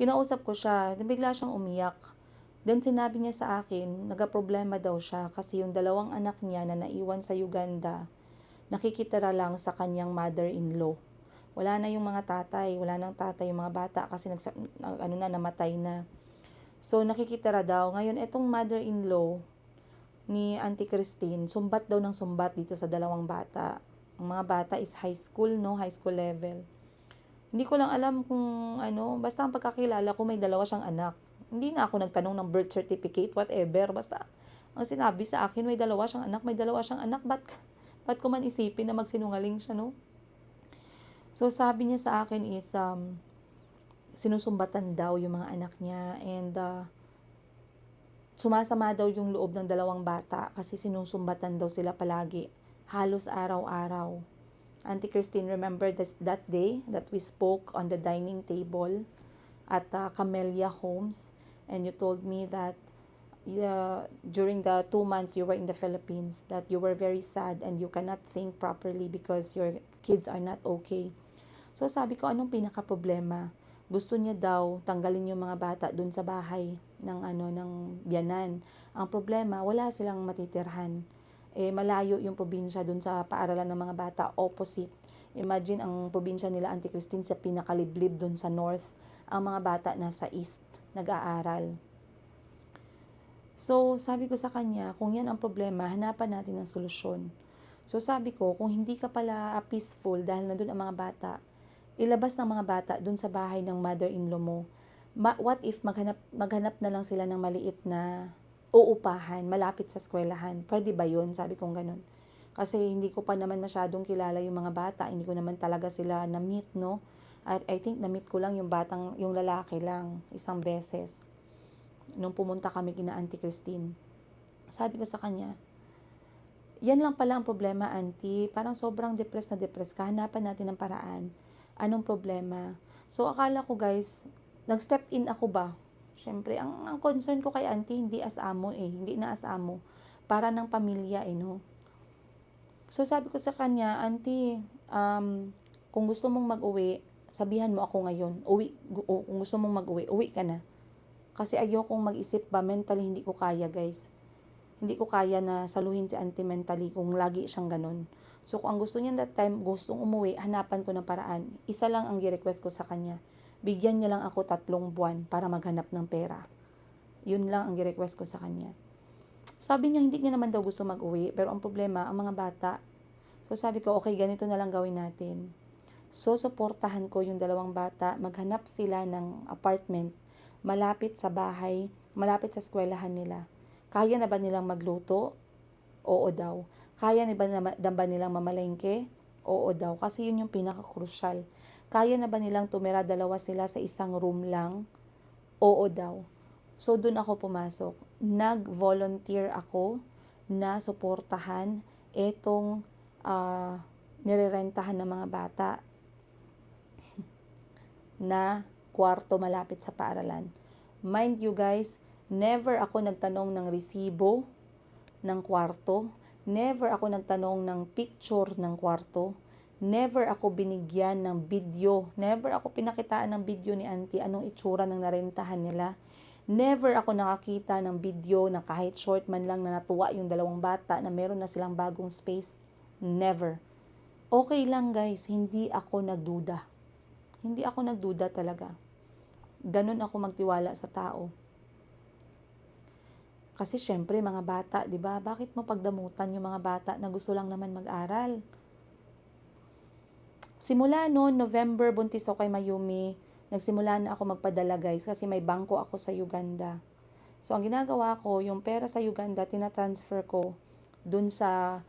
Kinausap ko siya, bigla siyang umiyak. Then sinabi niya sa akin, nagka-problema daw siya kasi yung 2 anak niya na naiwan sa Uganda, nakikitira lang sa kanyang mother-in-law. Wala na yung mga tatay, wala nang tatay yung mga bata kasi namatay na. So nakikitira daw. Ngayon, etong mother-in-law ni Auntie Christine, sumbat daw ng sumbat dito sa 2 bata. Ang mga bata is high school, no? High school level. Hindi ko lang alam kung basta ang pagkakilala ko may 2 siyang anak. Hindi na ako nagtanong ng birth certificate, whatever. Basta, ang sinabi sa akin, may 2 siyang anak, ba't ko man isipin na magsinungaling siya, no? So, sabi niya sa akin is, sinusumbatan daw yung mga anak niya, and sumasama daw yung loob ng dalawang bata kasi sinusumbatan daw sila palagi, halos araw-araw. Auntie Christine, remember that day that we spoke on the dining table at Camellia Homes, and you told me that during the 2 months you were in the Philippines, that you were very sad and you cannot think properly because your kids are not okay. So sabi ko, anong pinaka-problema? Gusto niya daw tanggalin yung mga bata dun sa bahay ng biyanan. Ang problema, wala silang matitirhan. Malayo yung probinsya dun sa paaralan ng mga bata, opposite. Imagine ang probinsya nila, Auntie Christine, sa pinakaliblib dun sa north. Ang mga bata nasa east, nag-aaral. So, sabi ko sa kanya, kung yan ang problema, hanapan natin ng solusyon. So, sabi ko, kung hindi ka pala peaceful dahil nandun ang mga bata, ilabas ng mga bata dun sa bahay ng mother-in-law mo. What if maghanap na lang sila ng maliit na uupahan, malapit sa eskwelahan? Pwede ba yun? Sabi kong ganun. Kasi hindi ko pa naman masyadong kilala yung mga bata. Hindi ko naman talaga sila na-meet, no? I think na-meet ko lang yung lalaki lang, isang beses. Nung pumunta kami kina Auntie Christine. Sabi ko sa kanya, yan lang pala ang problema, Auntie. Parang sobrang depressed ka. Hanapan natin ng paraan. Anong problema? So, akala ko, guys, nag-step in ako ba? Siyempre, ang concern ko kay Auntie, hindi as amo hindi na as amo. Para ng pamilya no? So, sabi ko sa kanya, Auntie, kung gusto mong mag-uwi, sabihan mo ako ngayon. Kung gusto mong mag-uwi, uwi ka na. Kasi ayokong mag-isip ba, mentally hindi ko kaya, guys. Hindi ko kaya na saluhin si Auntie mentally kung lagi siyang ganun. So, kung ang gusto niya that time, gustong umuwi, hanapan ko ng paraan. Isa lang ang gi-request ko sa kanya. Bigyan niya lang ako 3 buwan para maghanap ng pera. Yun lang ang gi-request ko sa kanya. Sabi niya, hindi niya naman daw gusto mag-uwi, pero ang problema, ang mga bata. So, sabi ko, okay, ganito na lang gawin natin. So, suportahan ko yung 2 bata, maghanap sila ng apartment, malapit sa bahay, malapit sa eskwelahan nila. Kaya na ba nilang magluto? Oo daw. Kaya na ba nilang mamalengke? Oo daw. Kasi yun yung pinaka-crucial. Kaya na ba nilang tumira 2 sila sa isang room lang? Oo daw. So, dun ako pumasok. Nag-volunteer ako na suportahan etong nirerentahan ng mga bata na kwarto malapit sa paaralan. Mind you guys, never ako nagtanong ng resibo ng kwarto. Never ako nagtanong ng picture ng kwarto. Never ako binigyan ng video. Never ako pinakitaan ng video ni Auntie anong itsura ng narentahan nila. Never ako nakakita ng video na kahit short man lang na natuwa yung 2 bata na meron na silang bagong space. Never. Okay lang guys, hindi ako nagduda. Hindi ako nagduda talaga. Ganun ako magtiwala sa tao. Kasi syempre, mga bata, di ba? Bakit mo pagdamutan yung mga bata na gusto lang naman mag-aral? Simula noon, November, buntis ako kay Mayumi, nagsimula na ako magpadala guys kasi may bangko ako sa Uganda. So, ang ginagawa ko, yung pera sa Uganda, tinatransfer ko dun sa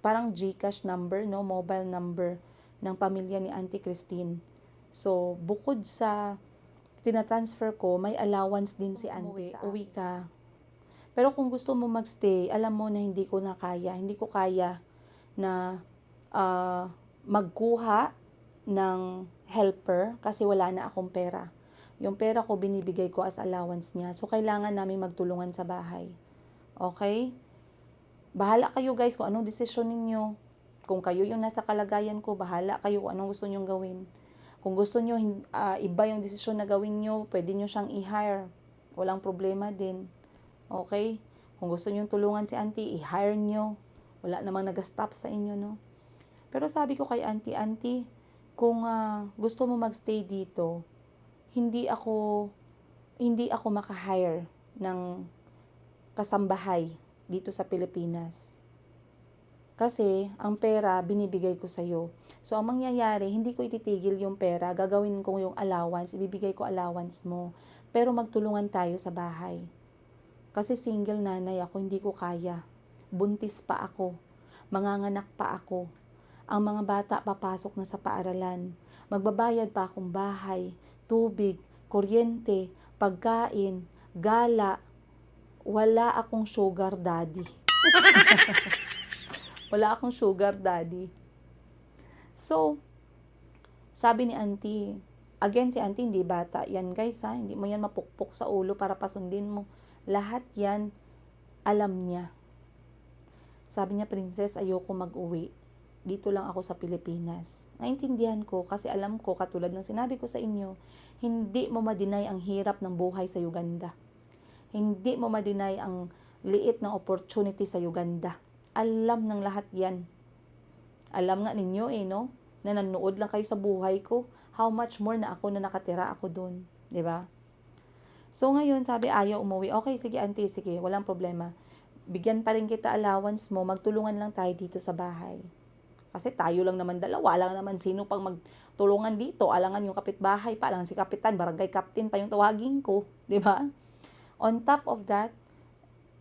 parang GCash number, no, mobile number ng pamilya ni Auntie Christine. So, bukod sa tinatransfer ko, may allowance din si Auntie. Uwi ka. Pero kung gusto mo magstay, alam mo na hindi ko na kaya. Hindi ko kaya na magkuha ng helper kasi wala na akong pera. Yung pera ko binibigay ko as allowance niya. So, kailangan namin magtulungan sa bahay. Okay? Bahala kayo guys kung anong desisyon ninyo. Kung kayo yung nasa kalagayan ko, bahala kayo kung anong gusto nyong gawin. Kung gusto nyo iba yung desisyon na gawin nyo, pwede nyo siyang i-hire. Walang problema din. Okay? Kung gusto nyo tulungan si Auntie, i-hire nyo. Wala namang nag-stop sa inyo, no? Pero sabi ko kay Auntie, kung gusto mo magstay dito, hindi ako maka-hire ng kasambahay dito sa Pilipinas. Kasi, ang pera, binibigay ko sa'yo. So, ang mangyayari, hindi ko ititigil yung pera, gagawin ko yung allowance, ibibigay ko allowance mo. Pero magtulungan tayo sa bahay. Kasi single nanay ako, hindi ko kaya. Buntis pa ako. Manganganak pa ako. Ang mga bata papasok na sa paaralan. Magbabayad pa akong bahay. tubig, kuryente, pagkain, gala. Wala akong sugar daddy. Wala akong sugar daddy. So, sabi ni auntie, again si auntie hindi bata. Yan guys ha, hindi mo yan mapukpok sa ulo para pasundin mo. Lahat yan, alam niya. Sabi niya, Princess, ayoko mag-uwi. Dito lang ako sa Pilipinas. Naintindihan ko kasi alam ko, katulad ng sinabi ko sa inyo, hindi mo ma-deny ang hirap ng buhay sa Uganda. Hindi mo ma-deny ang liit ng opportunity sa Uganda. Alam ng lahat yan. Alam nga ninyo no? Na nanonood lang kayo sa buhay ko. How much more na ako na nakatira ako dun. 'Di ba? So ngayon, sabi ayaw umuwi. Okay, sige auntie, sige, walang problema. Bigyan pa rin kita allowance mo, magtulungan lang tayo dito sa bahay. Kasi tayo lang naman dalawa, lang naman sino pang magtulungan dito. Alangan yung kapitbahay pa, alangan si kapitan, barangay captain pa yung tawagin ko. 'Di ba? On top of that,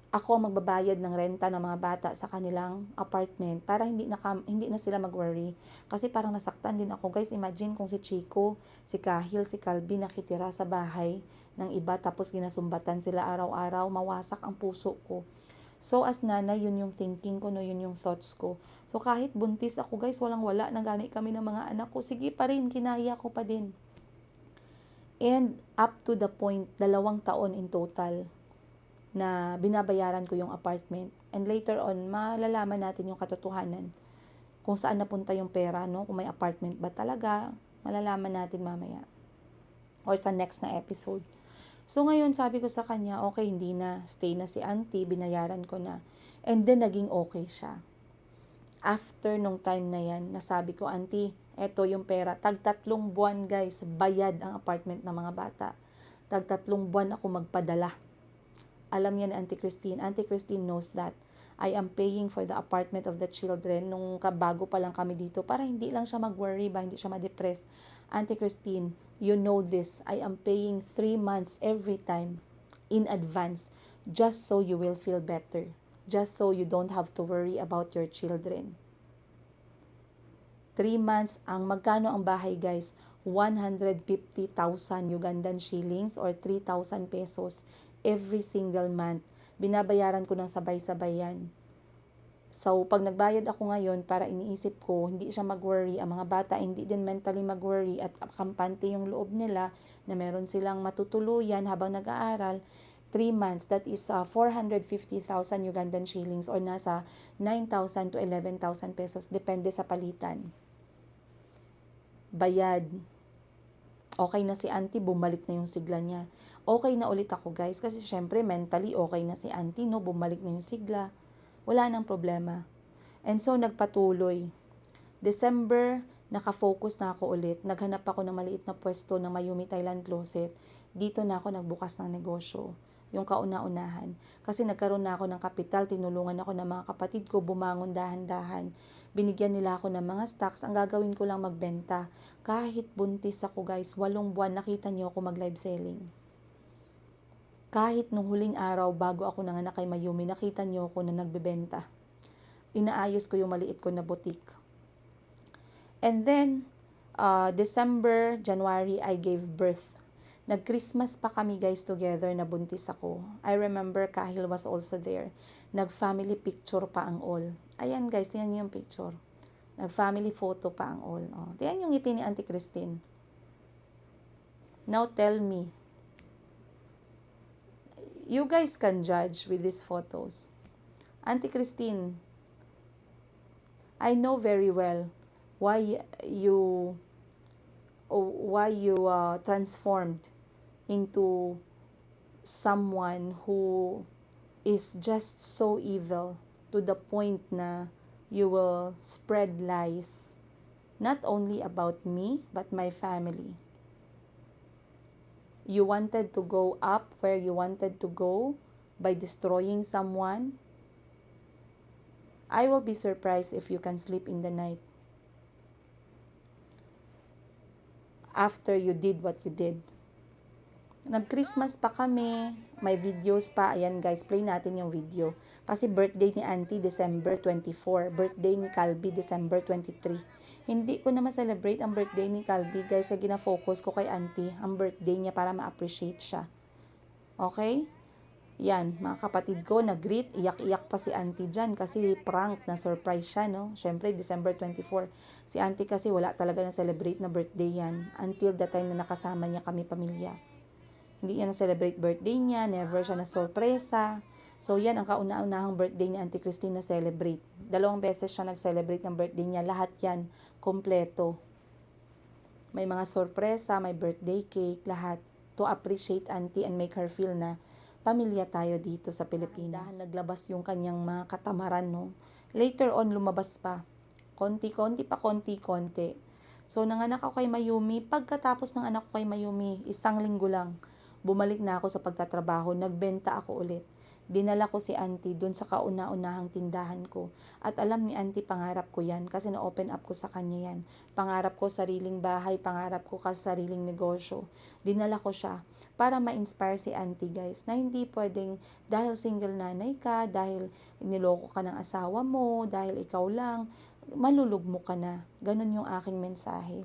ako ang magbabayad ng renta ng mga bata sa kanilang apartment para hindi na sila mag-worry. Kasi parang nasaktan din ako. Guys, imagine kung si Chico, si Kahil, si Calvin nakitira sa bahay ng iba tapos ginasumbatan sila araw-araw, mawasak ang puso ko. So as nanay, yun yung thinking ko, no, yun yung thoughts ko. So kahit buntis ako guys, walang-wala, nagani kami ng mga anak ko. Sige pa rin, kinaya ko pa din. And up to the point, 2 taon in total na binabayaran ko yung apartment. And later on, malalaman natin yung katotohanan. Kung saan napunta yung pera, no? Kung may apartment ba talaga, malalaman natin mamaya. Or sa next na episode. So ngayon, sabi ko sa kanya, okay, hindi na. Stay na si auntie, binayaran ko na. And then, naging okay siya. After nung time na yan, nasabi ko, auntie, eto yung pera. Tag-3 buwan, guys, bayad ang apartment ng mga bata. Tag-3 buwan ako magpadala. Alam niya ni Auntie Christine. Auntie Christine knows that I am paying for the apartment of the children nung kabago pa lang kami dito para hindi lang siya mag-worry ba, hindi siya ma-depress. Auntie Christine, you know this. I am paying 3 months every time in advance just so you will feel better. Just so you don't have to worry about your children. 3 months, magkano ang bahay guys? 150,000 Ugandan shillings or 3,000 pesos every single month. Binabayaran ko ng sabay-sabay yan. So, pag nagbayad ako ngayon, para iniisip ko, hindi siya mag-worry. Ang mga bata, hindi din mentally mag-worry at kampante yung loob nila na meron silang matutuluyan habang nag-aaral. 3 months, that is 450,000 Ugandan shillings or nasa 9,000 to 11,000 pesos. Depende sa palitan. Bayad. Okay na si auntie, bumalik na yung sigla niya. Okay na ulit ako guys, kasi syempre mentally okay na si auntie, no? Bumalik na yung sigla. Wala nang problema. And so, nagpatuloy. December, nakafocus na ako ulit. Naghanap ako ng maliit na pwesto ng Mayumi Thailand Closet. Dito na ako nagbukas ng negosyo. Yung kauna-unahan. Kasi nagkaroon na ako ng kapital, tinulungan ako ng mga kapatid ko, bumangon dahan-dahan. Binigyan nila ako ng mga stocks. Ang gagawin ko lang magbenta. Kahit buntis ako guys, 8 buwan nakita niyo ako mag-live selling. Kahit nung huling araw bago ako nanganak kay Mayumi, nakita niyo ako na nagbebenta. Inaayos ko yung maliit ko na boutique. And then, December, January, I gave birth. Nag-Christmas pa kami guys together na buntis ako. I remember Kahil was also there. Nag-family picture pa ang all. Ayan guys, yan yung picture. Nag-family photo pa ang all. Oh, yan yung ngiti ni Auntie Christine. Now tell me, you guys can judge with these photos. Auntie Christine, I know very well why you transformed into someone who is just so evil to the point na you will spread lies not only about me but my family. You wanted to go up where you wanted to go by destroying someone. I will be surprised if you can sleep in the night after you did what you did. Nag-Christmas pa kami, may videos pa. Ayan guys, play natin yung video. Kasi birthday ni Auntie December 24, birthday ni Calby December 23. Hindi ko na ma-celebrate ang birthday ni Calby guys, kaya gina-focus ko kay Auntie ang birthday niya para ma-appreciate siya. Okay? Yan, mga kapatid ko, nag-greet, iyak-iyak pa si Auntie dyan kasi prank na surprise siya, no? Syempre, December 24. Si Auntie kasi wala talaga na celebrate na birthday yan until the time na nakasama niya kami pamilya. Hindi niya na-celebrate birthday niya, never siya na sorpresa. So, yan ang kauna-unahang birthday ni Auntie Christine na celebrate. 2 beses siya nag-celebrate ng birthday niya. Lahat yan, kompleto. May mga sorpresa, may birthday cake, lahat. To appreciate Auntie and make her feel na pamilya tayo dito sa Pilipinas. Naglabas yung kanyang mga katamaran, no? Later on, lumabas pa. Konti-konti pa, konti-konti. So, nanganak ako kay Mayumi. Pagkatapos ng anak ko kay Mayumi, 1 linggo lang, bumalik na ako sa pagtatrabaho. Nagbenta ako ulit. Dinala ko si Auntie dun sa kauna-unahang tindahan ko. At alam ni Auntie, pangarap ko yan kasi na-open up ko sa kanya yan. Pangarap ko sariling bahay, pangarap ko sariling negosyo. Dinala ko siya para ma-inspire si Auntie guys, na hindi pwedeng dahil single nanay ka, dahil niloko ka ng asawa mo, dahil ikaw lang, malulugmo ka na. Ganun yung aking mensahe.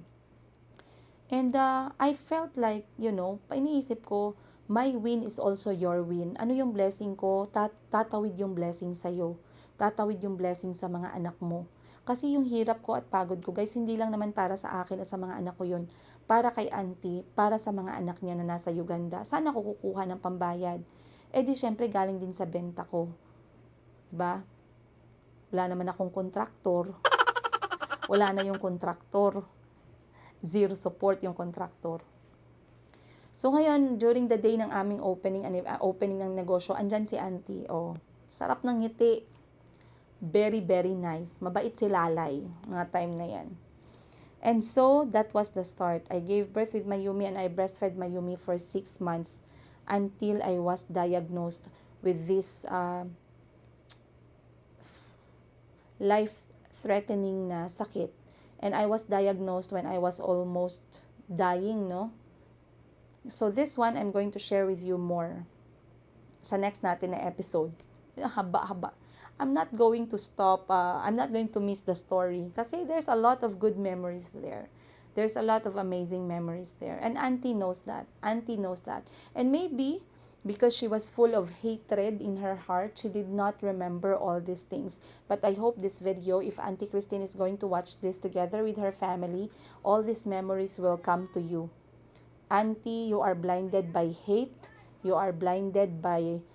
And I felt like, iniisip ko, my win is also your win. Ano yung blessing ko? Tatawid yung blessing sa'yo. Tatawid yung blessing sa mga anak mo. Kasi yung hirap ko at pagod ko, guys, hindi lang naman para sa akin at sa mga anak ko yun. Para kay Auntie, para sa mga anak niya na nasa Uganda. Saan ako kukuha ng pambayad? Eh di syempre galing din sa benta ko. Diba? Wala naman akong kontraktor. Wala na yung kontraktor. Zero support yung kontraktor. So ngayon, during the day ng aming opening ng negosyo, andyan si Auntie. Oh, sarap ng ngiti. Very, very nice. Mabait si Lalay, mga time na yan. And so, that was the start. I gave birth with Mayumi and I breastfed Mayumi for 6 months until I was diagnosed with this life-threatening na sakit. And I was diagnosed when I was almost dying, no? So this one, I'm going to share with you more sa next natin na episode. Haba-haba. I'm not going to stop, I'm not going to miss the story kasi there's a lot of good memories there. There's a lot of amazing memories there. And Auntie knows that. Auntie knows that. And maybe because she was full of hatred in her heart, she did not remember all these things. But I hope this video, if Auntie Christine is going to watch this together with her family, all these memories will come to you. Auntie, you are blinded by hate. You are blinded by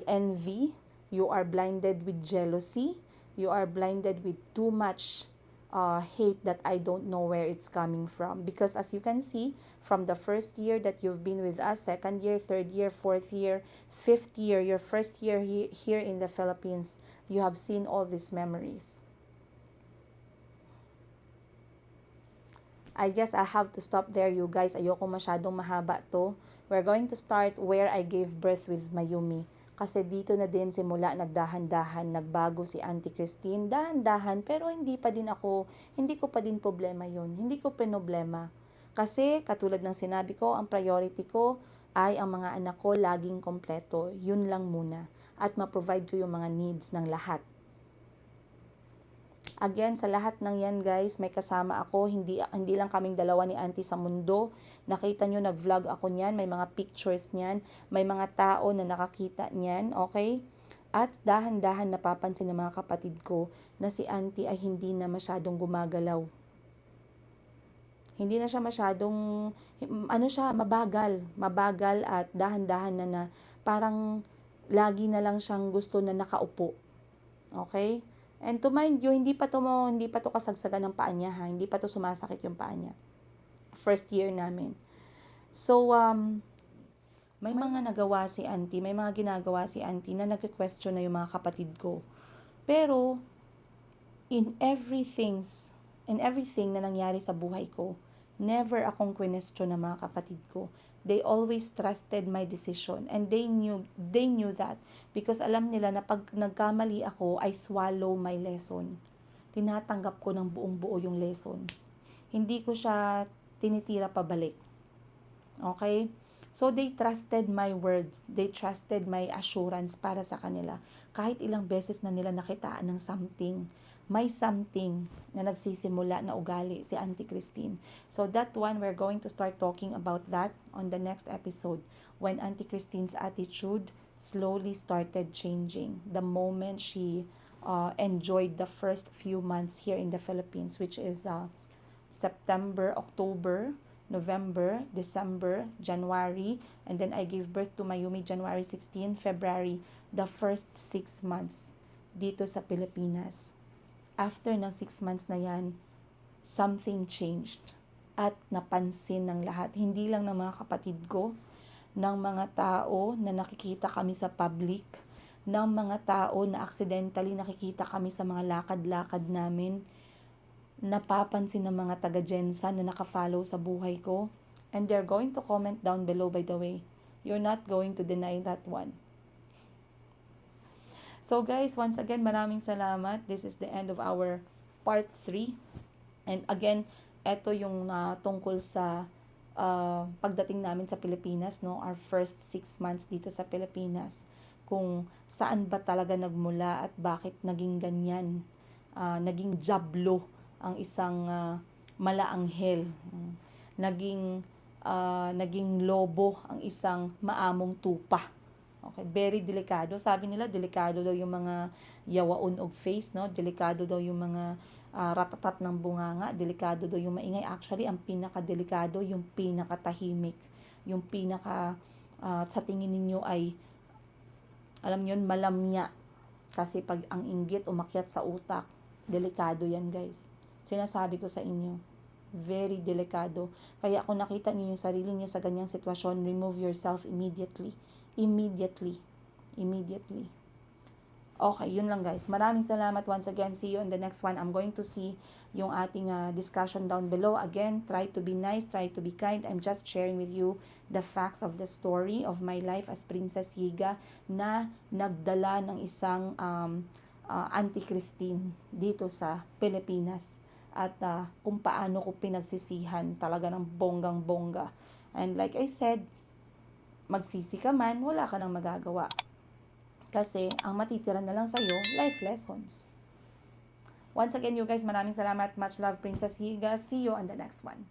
envy. You are blinded with jealousy. You are blinded with too much hate that I don't know where it's coming from. Because as you can see, from the first year that you've been with us, 2nd year, 3rd year, 4th year, 5th year, your first year here in the Philippines, you have seen all these memories. I guess I have to stop there, you guys. Ayoko masyadong mahaba to. We're going to start where I gave birth with Mayumi. Kasi dito na din simula nagdahan-dahan, nagbago si Auntie Christine, dahan-dahan, pero hindi ko pa din problema yun. Hindi ko problema. Kasi katulad ng sinabi ko, ang priority ko ay ang mga anak ko laging kompleto. Yun lang muna. At ma-provide ko yung mga needs ng lahat. Again, sa lahat ng yan guys, may kasama ako. Hindi lang kaming dalawa ni Auntie sa mundo. Nakita nyo, nag-vlog ako niyan. May mga pictures niyan. May mga tao na nakakita niyan. Okay? At dahan-dahan napapansin ng mga kapatid ko na si Auntie ay hindi na masyadong gumagalaw. Hindi na siya masyadong, mabagal. Mabagal at dahan-dahan na parang lagi na lang siyang gusto na nakaupo. Okay? And to mind you, hindi pa to kasagsagan ng paa niya, ha? Hindi pa to sumasakit yung paa niya. First year namin. So, may mga nagawa si Auntie, may mga ginagawa si Auntie na nagke-question na yung mga kapatid ko. Pero, in everything na nangyari sa buhay ko, never akong question ng mga kapatid ko. They always trusted my decision and they knew that because alam nila na pag nagkamali ako, I swallow my lesson. Tinatanggap ko ng buong buo yung lesson. Hindi ko siya tinitira pabalik. Okay? So, they trusted my words. They trusted my assurance para sa kanila. Kahit ilang beses na nila nakitaan ng something, may something na nagsisimula na ugali si Auntie Christine. So, that one, we're going to start talking about that on the next episode when Auntie Christine's attitude slowly started changing the moment she enjoyed the first few months here in the Philippines, which is September, October, November, December, January, and then I gave birth to Mayumi January 16, February, the first 6 months dito sa Pilipinas. After ng 6 months na yan, something changed at napansin ng lahat. Hindi lang ng mga kapatid ko, ng mga tao na nakikita kami sa public, ng mga tao na accidentally nakikita kami sa mga lakad-lakad namin, napapansin ng mga taga-Jensa na nakafollow sa buhay ko. And they're going to comment down below, by the way. You're not going to deny that one. So guys, once again, maraming salamat. This is the end of our part 3. And again, eto yung tungkol sa pagdating namin sa Pilipinas, no? Our first 6 months dito sa Pilipinas. Kung saan ba talaga nagmula at bakit naging ganyan. Naging jablo ang isang malaanghel. Naging lobo ang isang maamong tupa. Okay, very delikado. Sabi nila, delikado daw yung mga yawaon og face, no? Delikado daw yung mga ratatat ng bunganga. Delikado daw yung maingay. Actually, ang pinaka-delikado, yung pinaka-tahimik. Yung sa tingin ninyo ay, alam nyo, malamya. Kasi pag ang inggit umakyat sa utak, delikado yan, guys. Sinasabi ko sa inyo, very delikado. Kaya kung nakita niyo yung sarili niyo sa ganyang sitwasyon, remove yourself immediately. Immediately. Okay, yun lang guys. Maraming salamat once again. See you in the next one. I'm going to see yung ating discussion down below. Again, try to be nice, try to be kind. I'm just sharing with you the facts of the story of my life as Princess Yiga na nagdala ng isang Auntie Christine dito sa Pilipinas. At kung paano ko pinagsisihan talaga ng bonggang-bongga. And like I said, magsisi ka man, wala ka nang magagawa. Kasi ang matitira na lang sa'yo, life lessons. Once again, you guys, maraming salamat. Much love, Princess Higa. See you on the next one.